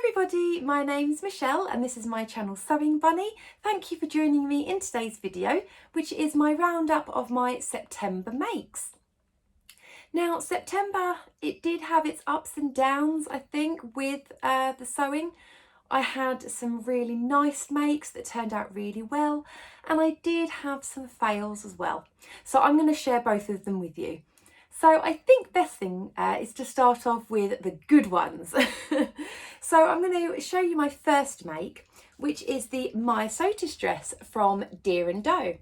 Hi everybody, my name's Michelle and this is my channel Sewing Bunny. Thank you for joining me in today's video, which is my roundup of my September makes. Now September, it did have its ups and downs, I think, with the sewing. I had some really nice makes that turned out really well, and I did have some fails as well. So I'm going to share both of them with you. So I think best thing is to start off with the good ones. So I'm going to show you my first make, which is the Myosotis dress from Deer and Doe.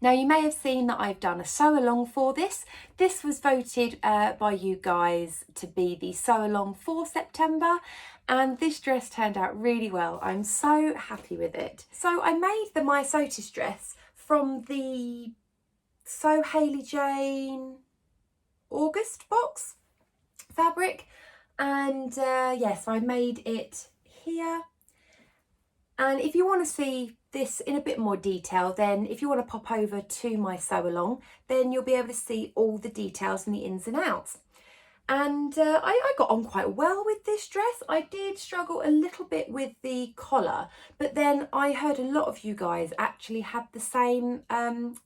Now you may have seen that I've done a sew along for this. This was voted by you guys to be the sew along for September, and this dress turned out really well. I'm so happy with it. So I made the Myosotis dress from the Sew Hayley Jane August box fabric, and yes, I made it here. And if you want to see this in a bit more detail, then if you want to pop over to my sew along, then you'll be able to see all the details and the ins and outs. And I got on quite well with this dress. I did struggle a little bit with the collar, but then I heard a lot of you guys actually had the same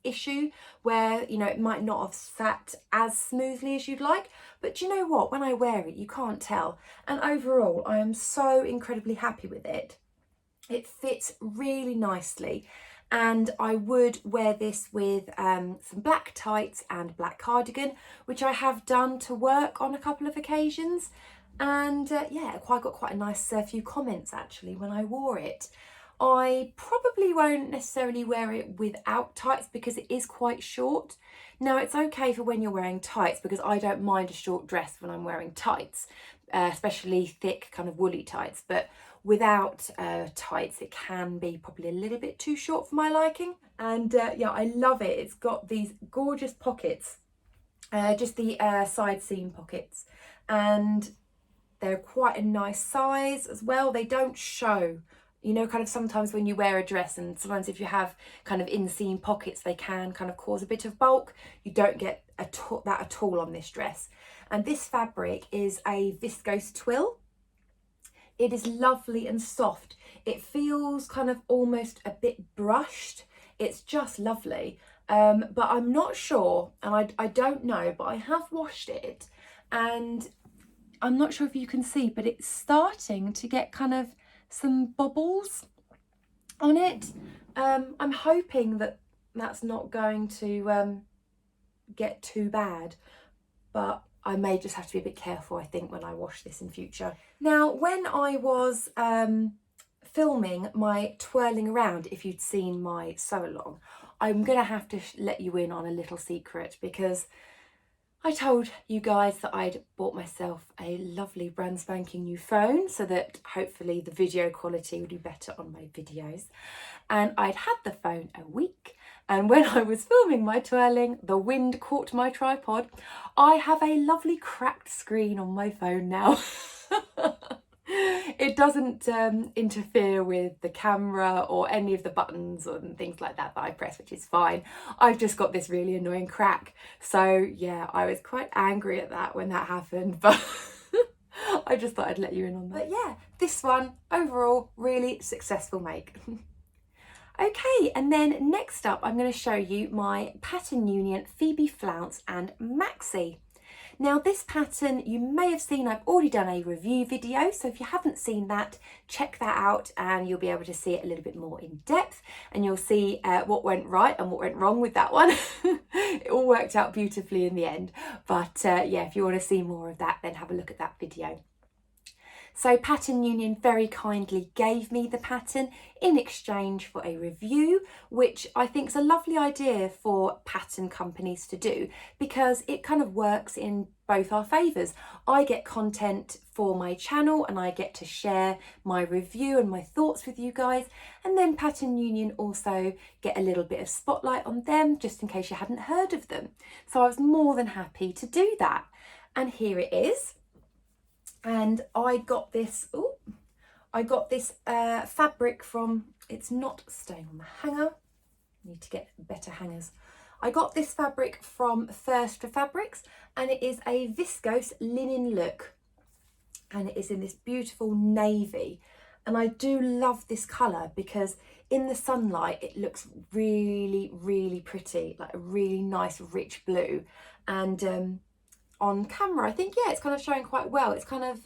issue where, you know, it might not have sat as smoothly as you'd like. But you know what? When I wear it, you can't tell. And overall, I am so incredibly happy with it. It fits really nicely. And I would wear this with some black tights and black cardigan, which I have done to work on a couple of occasions. And yeah, I got quite a nice few comments actually when I wore it. I probably won't necessarily wear it without tights because it is quite short. Now it's okay for when you're wearing tights because I don't mind a short dress when I'm wearing tights, especially thick kind of woolly tights. But without tights, it can be probably a little bit too short for my liking. And yeah, I love it. It's got these gorgeous pockets, just the side seam pockets, and they're quite a nice size as well. They don't show, you know, kind of sometimes when you wear a dress, and sometimes if you have kind of inseam pockets, they can kind of cause a bit of bulk. You don't get that at all on this dress. And this fabric is a viscose twill. It is lovely and soft. It feels kind of almost a bit brushed. It's just lovely. But I'm not sure, and I don't know, but I have washed it and I'm not sure if you can see, but it's starting to get kind of some bubbles on it. I'm hoping that that's not going to get too bad, but I may just have to be a bit careful, I think, when I wash this in future. Now, when I was filming my twirling around, if you'd seen my sew along, I'm going to have to let you in on a little secret, because I told you guys that I'd bought myself a lovely brand spanking new phone so that hopefully the video quality would be better on my videos. And I'd had the phone a week, and when I was filming my twirling, the wind caught my tripod. I have a lovely cracked screen on my phone now. It doesn't interfere with the camera or any of the buttons and things like that I press, which is fine. I've just got this really annoying crack. So yeah, I was quite angry at that when that happened, but I just thought I'd let you in on that. But yeah, this one overall really successful make. Okay, and then next up I'm going to show you my Pattern Union Phoebe Flounce and Maxi. Now this pattern, you may have seen, I've already done a review video, so if you haven't seen that, check that out and you'll be able to see it a little bit more in depth, and you'll see what went right and what went wrong with that one. It all worked out beautifully in the end, but yeah, if you want to see more of that, then have a look at that video. So Pattern Union very kindly gave me the pattern in exchange for a review, which I think is a lovely idea for pattern companies to do, because it kind of works in both our favours. I get content for my channel and I get to share my review and my thoughts with you guys, and then Pattern Union also get a little bit of spotlight on them just in case you hadn't heard of them. So I was more than happy to do that, and here it is. And I got this, fabric from, it's not staying on the hanger, need to get better hangers. I got this fabric from First for Fabrics, and it is a viscose linen look. and it is in this beautiful navy. And I do love this colour because in the sunlight it looks really, really pretty, like a really nice rich blue. And on camera, I think, yeah, it's kind of showing quite well. It's kind of,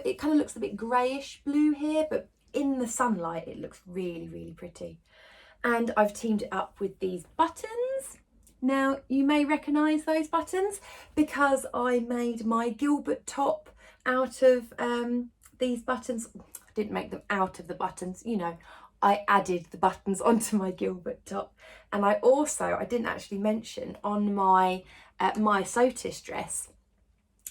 it kind of looks a bit greyish blue here, but in the sunlight it looks really, really pretty. And I've teamed it up with these buttons. Now, you may recognise those buttons because I made my Gilbert top out of these buttons. I didn't make them out of the buttons, you know, I added the buttons onto my Gilbert top. And I didn't actually mention on my my Sotis dress,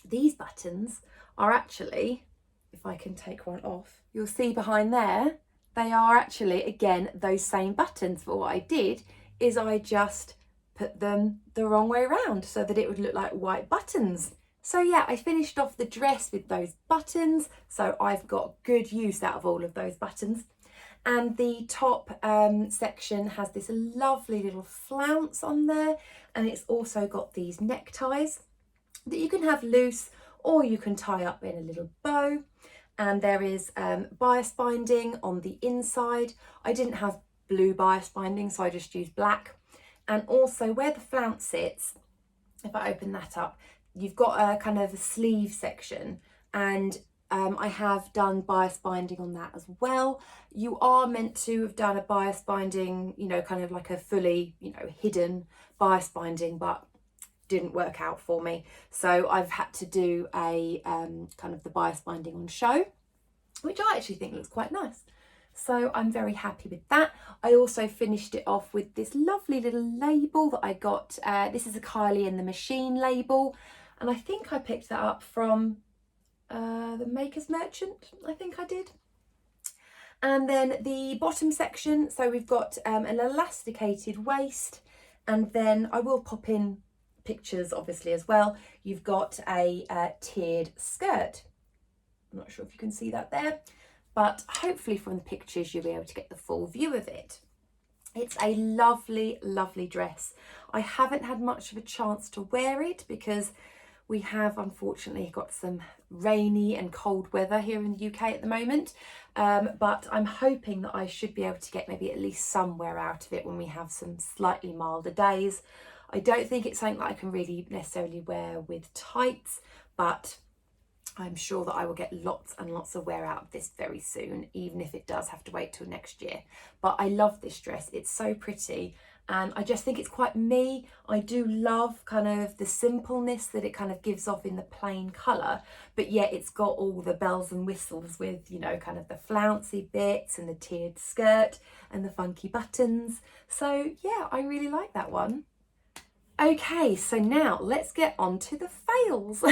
these buttons are actually, if I can take one off, you'll see behind there, they are actually, again, those same buttons. But what I did is I just put them the wrong way around so that it would look like white buttons. So yeah, I finished off the dress with those buttons. So I've got good use out of all of those buttons. And the top section has this lovely little flounce on there. And it's also got these neckties that you can have loose or you can tie up in a little bow. And there is bias binding on the inside. I didn't have blue bias binding, so I just used black. And also where the flounce sits, if I open that up, you've got a kind of a sleeve section, and I have done bias binding on that as well. You are meant to have done a bias binding, you know, kind of like a fully, you know, hidden bias binding, but didn't work out for me. So I've had to do a kind of the bias binding on show, which I actually think looks quite nice. So I'm very happy with that. I also finished it off with this lovely little label that I got. This is a Kylie and the Machine label. And I think I picked that up from the Maker's Merchant, I think I did. And then the bottom section, so we've got an elasticated waist, and then I will pop in pictures obviously as well. You've got a tiered skirt. I'm not sure if you can see that there, but hopefully from the pictures you'll be able to get the full view of it. It's a lovely, lovely dress. I haven't had much of a chance to wear it because we have unfortunately got some rainy and cold weather here in the UK at the moment, but I'm hoping that I should be able to get maybe at least some wear out of it when we have some slightly milder days. I don't think it's something that I can really necessarily wear with tights, but I'm sure that I will get lots and lots of wear out of this very soon, even if it does have to wait till next year. But I love this dress, it's so pretty. And I just think it's quite me. I do love kind of the simpleness that it kind of gives off in the plain colour, but yet it's got all the bells and whistles with, you know, kind of the flouncy bits and the tiered skirt and the funky buttons. So yeah, I really like that one. Okay, so now let's get on to the fails.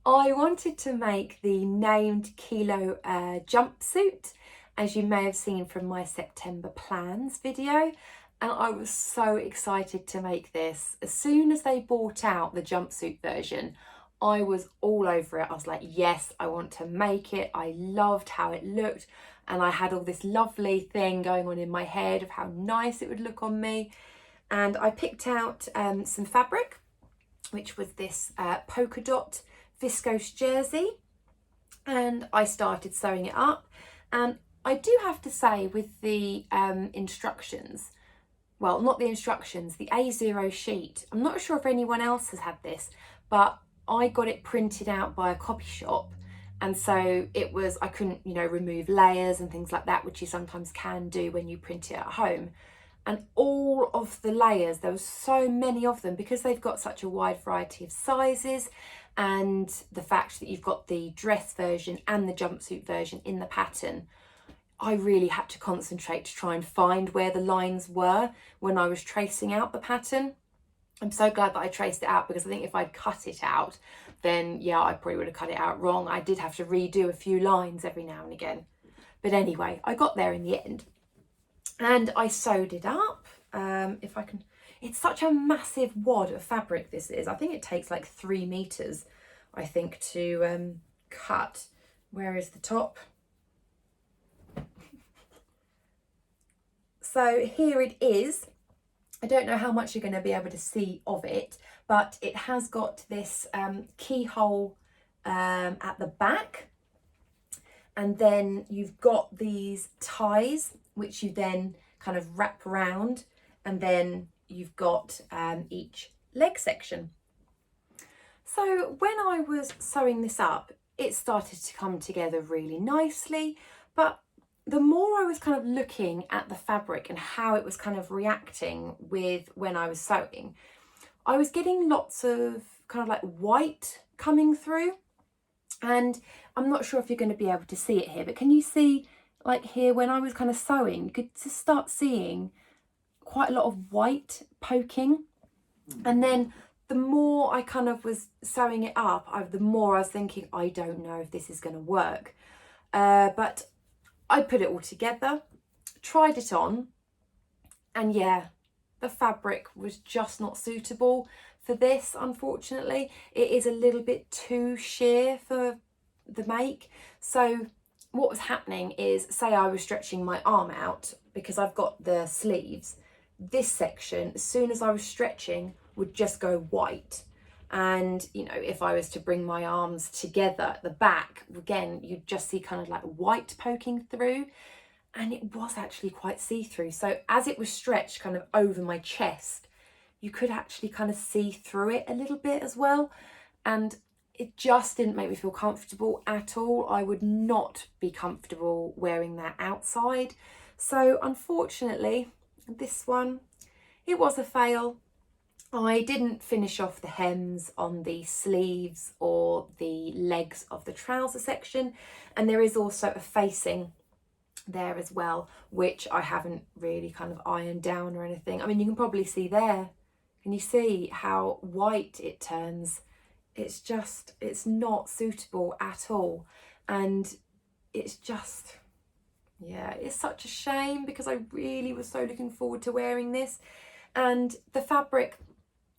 I wanted to make the named kilo jumpsuit, as you may have seen from my September plans video, and I was so excited to make this. As soon as they brought out the jumpsuit version, I was all over it. I was like, yes, I want to make it. I loved how it looked, and I had all this lovely thing going on in my head of how nice it would look on me. And I picked out some fabric, which was this polka dot viscose jersey, and I started sewing it up. And I do have to say, with the instructions, well, not the instructions, the A0 sheet, I'm not sure if anyone else has had this, but I got it printed out by a copy shop, and so it was, I couldn't, you know, remove layers and things like that, which you sometimes can do when you print it at home. And all of the layers, there was so many of them, because they've got such a wide variety of sizes, and the fact that you've got the dress version and the jumpsuit version in the pattern, I really had to concentrate to try and find where the lines were when I was tracing out the pattern. I'm so glad that I traced it out, because I think if I'd cut it out, then yeah, I probably would have cut it out wrong. I did have to redo a few lines every now and again. But anyway, I got there in the end. And I sewed it up. If I can, it's such a massive wad of fabric this is. I think it takes like 3 meters, I think, to cut. Where is the top? So here it is. I don't know how much you're going to be able to see of it, but it has got this keyhole at the back, and then you've got these ties which you then kind of wrap around, and then you've got each leg section. So when I was sewing this up, it started to come together really nicely, but the more I was kind of looking at the fabric and how it was kind of reacting with when I was sewing, I was getting lots of kind of like white coming through. And I'm not sure if you're going to be able to see it here, but can you see, like here, when I was kind of sewing, you could just start seeing quite a lot of white poking. And then the more I kind of was sewing it up, the more I was thinking, I don't know if this is going to work. But I put it all together, tried it on, and yeah, the fabric was just not suitable for this, unfortunately. It is a little bit too sheer for the make. So what was happening is, say I was stretching my arm out, because I've got the sleeves, this section, as soon as I was stretching, would just go white. And, you know, if I was to bring my arms together at the back, again, you'd just see kind of like white poking through. And it was actually quite see-through. So as it was stretched kind of over my chest, you could actually kind of see through it a little bit as well. And it just didn't make me feel comfortable at all. I would not be comfortable wearing that outside. So unfortunately, this one, it was a fail. I didn't finish off the hems on the sleeves or the legs of the trouser section. And there is also a facing there as well, which I haven't really kind of ironed down or anything. I mean, you can probably see there. Can you see how white it turns? It's not suitable at all. And it's just, yeah, it's such a shame, because I really was so looking forward to wearing this. And the fabric,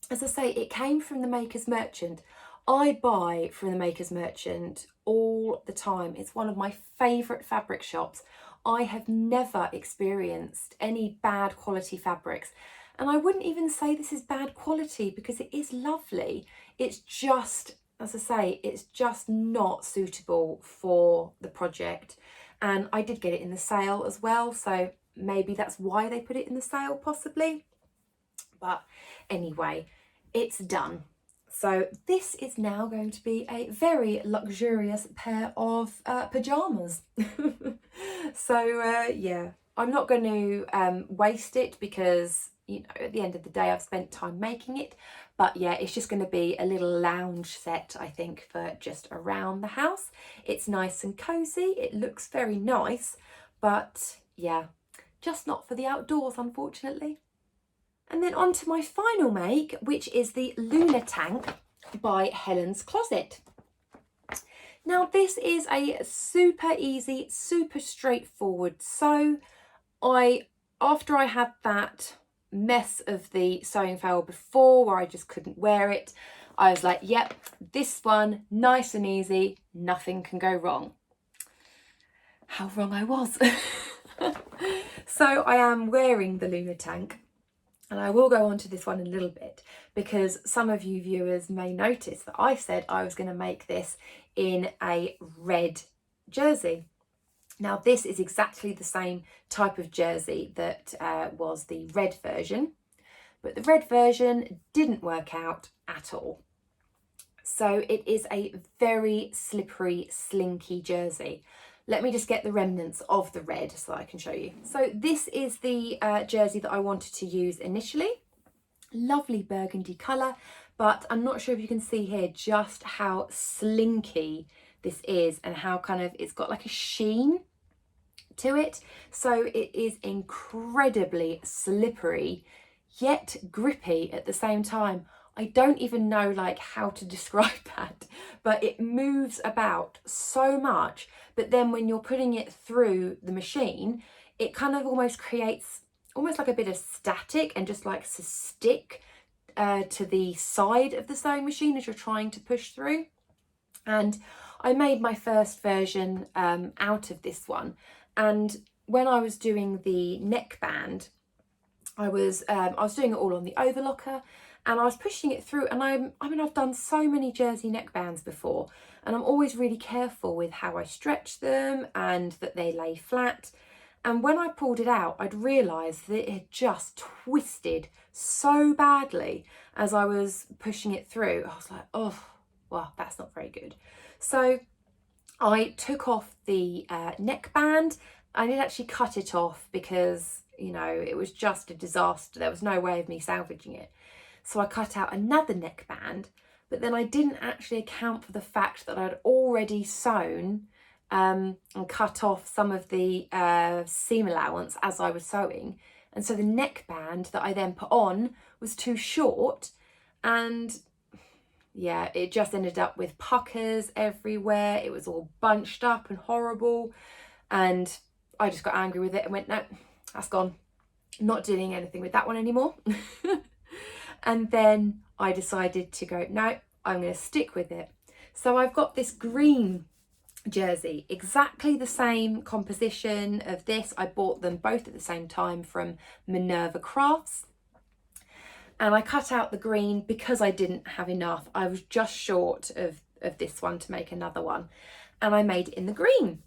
as I say, it came from the Maker's Merchant. I buy from the Maker's Merchant all the time. It's one of my favourite fabric shops. I have never experienced any bad quality fabrics. And I wouldn't even say this is bad quality, because it is lovely. It's just, as I say, it's just not suitable for the project. And I did get it in the sale as well, so maybe that's why they put it in the sale, possibly. But anyway, it's done. So this is now going to be a very luxurious pair of pyjamas. So yeah, I'm not going to waste it, because, you know, at the end of the day, I've spent time making it. But yeah, it's just going to be a little lounge set, I think, for just around the house. It's nice and cozy. It looks very nice, but yeah, just not for the outdoors, unfortunately. And then on to my final make, which is the Luna tank by Helens Closet. Now this is a super easy, super straightforward sew. After I had that mess of the sewing fail before, where I just couldn't wear it, I was like, yep, this one, nice and easy, nothing can go wrong. How wrong I was. So I am wearing the Luna tank. And I will go on to this one in a little bit, because some of you viewers may notice that I said I was going to make this in a red jersey. Now this is exactly the same type of jersey that was the red version, but the red version didn't work out at all. So it is a very slippery, slinky jersey. Let me just get the remnants of the red so that I can show you. So this is the jersey that I wanted to use initially. Lovely burgundy colour, but I'm not sure if you can see here just how slinky this is, and how kind of it's got like a sheen to it. So it is incredibly slippery, yet grippy at the same time. I don't even know like how to describe that, but it moves about so much. But then when you're putting it through the machine, it kind of almost creates almost like a bit of static, and just like to stick to the side of the sewing machine as you're trying to push through. And I made my first version out of this one. And when I was doing the neckband, I was doing it all on the overlocker, and I was pushing it through, and I mean, I've done so many jersey neckbands before, and I'm always really careful with how I stretch them and that they lay flat. And when I pulled it out, I'd realised that it had just twisted so badly as I was pushing it through. I was like, oh, well, that's not very good. So I took off the neckband. I did actually cut it off because, you know, it was just a disaster. There was no way of me salvaging it. So I cut out another neckband, but then I didn't actually account for the fact that I'd already sewn and cut off some of the seam allowance as I was sewing. And so the neckband that I then put on was too short, and yeah, it just ended up with puckers everywhere. It was all bunched up and horrible, and I just got angry with it and went, no, that's gone. Not doing anything with that one anymore. And then I decided to go, no, I'm going to stick with it. So I've got this green jersey, exactly the same composition of this. I bought them both at the same time from Minerva Crafts, and I cut out the green because I didn't have enough. I was just short of this one to make another one, and I made it in the green.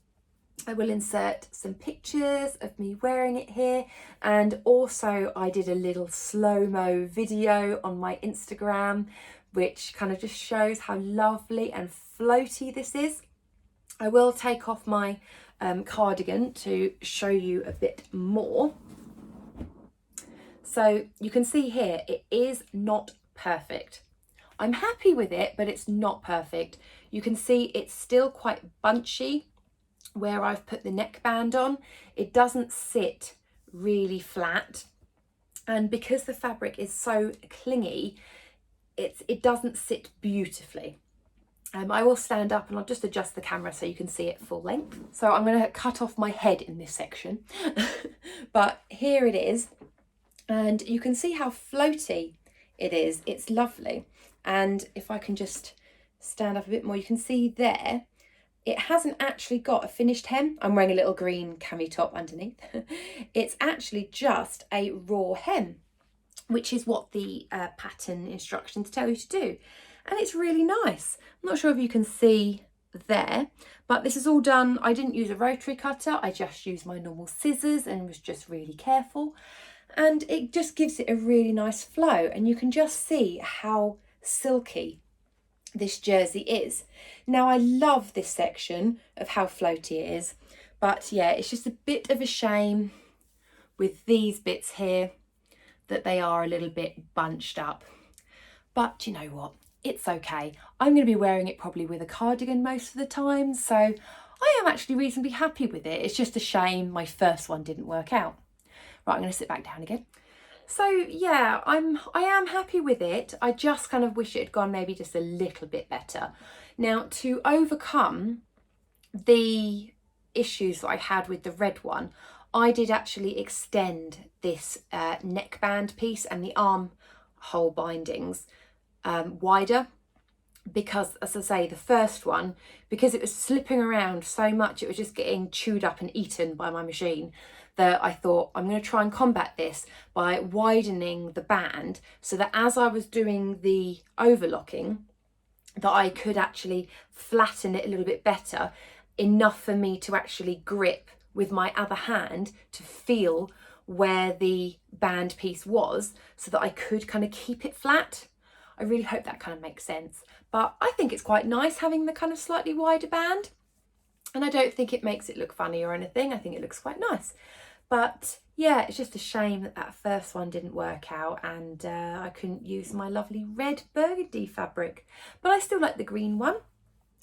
I will insert some pictures of me wearing it here, and also I did a little slow-mo video on my Instagram which kind of just shows how lovely and floaty this is. I will take off my cardigan to show you a bit more. So you can see here, it is not perfect. I'm happy with it, but it's not perfect. You can see it's still quite bunchy where I've put the neckband on. It doesn't sit really flat. And because the fabric is so clingy, it doesn't sit beautifully. I will stand up and I'll just adjust the camera so you can see it full length. So I'm going to cut off my head in this section, but here it is. And you can see how floaty it is. It's lovely. And if I can just stand up a bit more, you can see there, it hasn't actually got a finished hem. I'm wearing a little green cami top underneath. It's actually just a raw hem, which is what the pattern instructions tell you to do. And it's really nice. I'm not sure if you can see there, but this is all done. I didn't use a rotary cutter. I just used my normal scissors and was just really careful. And it just gives it a really nice flow. And you can just see how silky this jersey is. Now, I love this section of how floaty it is, but yeah, it's just a bit of a shame with these bits here that they are a little bit bunched up. But you know what? It's okay. I'm going to be wearing it probably with a cardigan most of the time, so I am actually reasonably happy with it. It's just a shame my first one didn't work out. Right, I'm going to sit back down again. So yeah, I am happy with it. I just kind of wish it had gone maybe just a little bit better. Now, to overcome the issues that I had with the red one, I did actually extend this neckband piece and the armhole bindings wider, because, as I say, the first one, because it was slipping around so much, it was just getting chewed up and eaten by my machine, that I thought I'm going to try and combat this by widening the band so that as I was doing the overlocking, that I could actually flatten it a little bit better, enough for me to actually grip with my other hand to feel where the band piece was, so that I could kind of keep it flat. I really hope that kind of makes sense. But I think it's quite nice having the kind of slightly wider band. And I don't think it makes it look funny or anything. I think it looks quite nice. But yeah, it's just a shame that that first one didn't work out, and I couldn't use my lovely red burgundy fabric. But I still like the green one.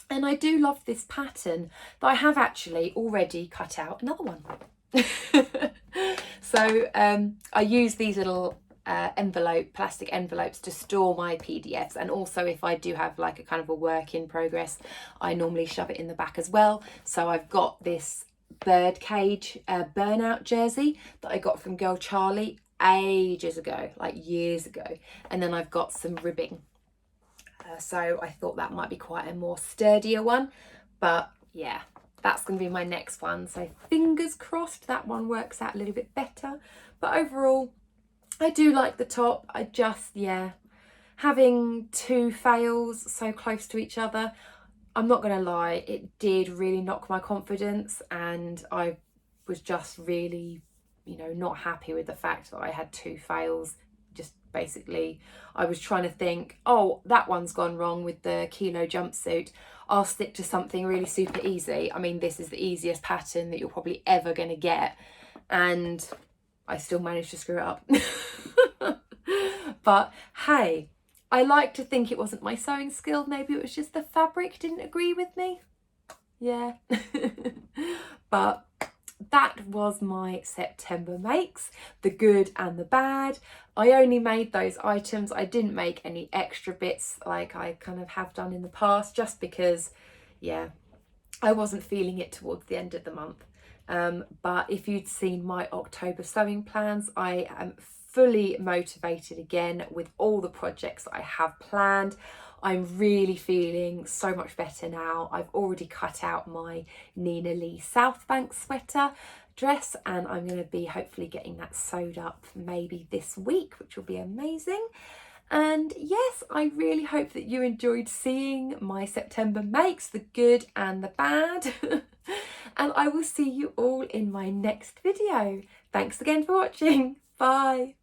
And I do love this pattern that I have actually already cut out another one. So I use these little plastic envelopes to store my PDFs, and also if I do have like a kind of a work in progress, I normally shove it in the back as well. So I've got this birdcage burnout jersey that I got from Girl Charlie ages ago, like years ago, and then I've got some ribbing, so I thought that might be quite a more sturdier one. But yeah, that's going to be my next one, so fingers crossed that one works out a little bit better. But overall, I do like the top. I just, yeah, having two fails so close to each other, I'm not going to lie, it did really knock my confidence, and I was just really, you know, not happy with the fact that I had two fails. Just basically, I was trying to think, oh, that one's gone wrong with the kilo jumpsuit. I'll stick to something really super easy. I mean, this is the easiest pattern that you're probably ever going to get. And I still managed to screw it up. But hey, I like to think it wasn't my sewing skill. Maybe it was just the fabric didn't agree with me. Yeah. But that was my September makes, the good and the bad. I only made those items. I didn't make any extra bits like I kind of have done in the past, just because, yeah, I wasn't feeling it towards the end of the month. But if you'd seen my October sewing plans, I am fully motivated again with all the projects that I have planned. I'm really feeling so much better now. I've already cut out my Nina Lee South Bank sweater dress, and I'm going to be hopefully getting that sewed up maybe this week, which will be amazing. And yes, I really hope that you enjoyed seeing my September makes, the good and the bad. And I will see you all in my next video. Thanks again for watching. Bye.